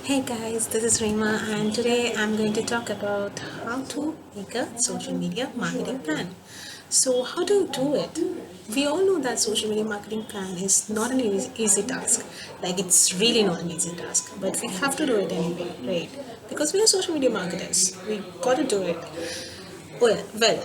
Hey guys, this is Rima, and today I'm going to talk about how to make a social media marketing plan. So, how do you do it? We all know that social media marketing plan is not an easy task. Like, it's really not an easy task, but we have to do it anyway, right? Because we are social media marketers, we got to do it. Well,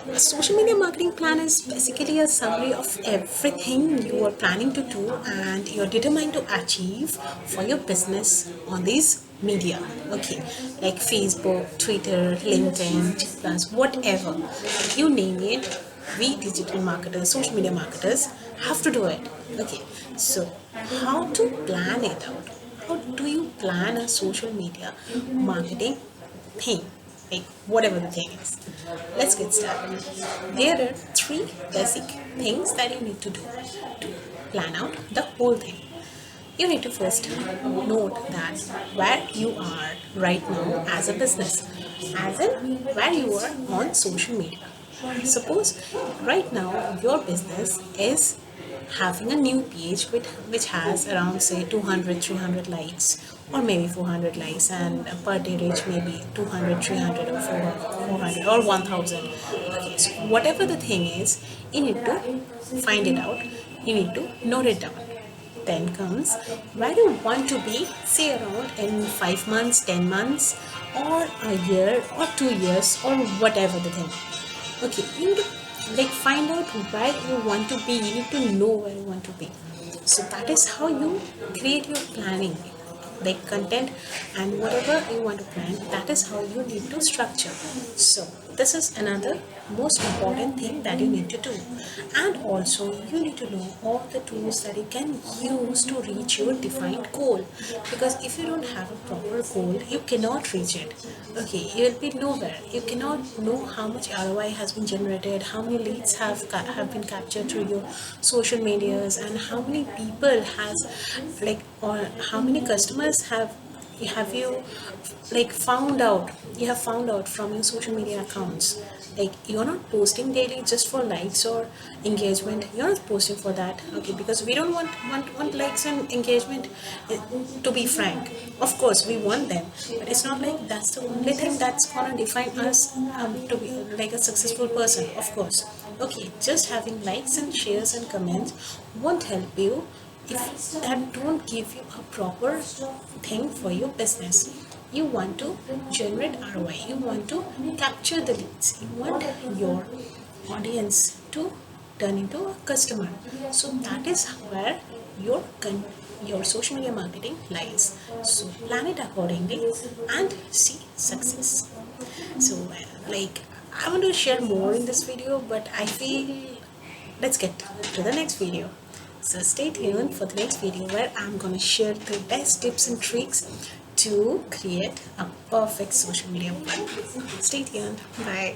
a social media marketing plan is basically a summary of everything you are planning to do and you're determined to achieve for your business on these media. Okay, like Facebook, Twitter, LinkedIn, plus whatever you name it. We digital marketers, social media marketers have to do it. Okay, so how to plan it out? How do you plan a social media marketing thing? Like whatever the thing is. Let's get started. There are three basic things that you need to do to plan out the whole thing. You need to first note that where you are right now as a business, as in where you are on social media. Suppose right now your business is having a new page which has around say 200 300 likes or maybe 400 likes and per day reach maybe 200 300 or 400 or 1000. Okay, so whatever the thing is, you need to find it out, you need to note it down. Then comes where you want to be, say around in 5 months, 10 months, or a year, or 2 years, or whatever the thing. Okay, you need to find out where you want to be, you need to know where you want to be. So that is how you create your planning, like content and whatever you want to plan, that is how you need to structure. So this is another most important thing that you need to do. And also you need to know all the tools that you can use to reach your defined goal, because if you don't have a proper goal you cannot reach it. Okay, you will be nowhere, you cannot know how much ROI has been generated, how many leads have been captured through your social medias, and how many people has or how many customers have you found out from your social media accounts. Like, you're not posting daily just for likes or engagement, you're not posting for that. Okay, because we don't want likes and engagement, eh, to be frank. Of course we want them, but it's not like that's the only thing that's gonna define us, to be like a successful person, of course. Okay, just having likes and shares and comments won't help you if that don't give you a proper thing for your business. You want to generate ROI, you want to capture the leads, you want your audience to turn into a customer. So that is where your social media marketing lies. So plan it accordingly and see success. So I want to share more in this video, but I feel let's get to the next video. So stay tuned for the next video where I'm going to share the best tips and tricks to create a perfect social media plan. Stay tuned. Bye.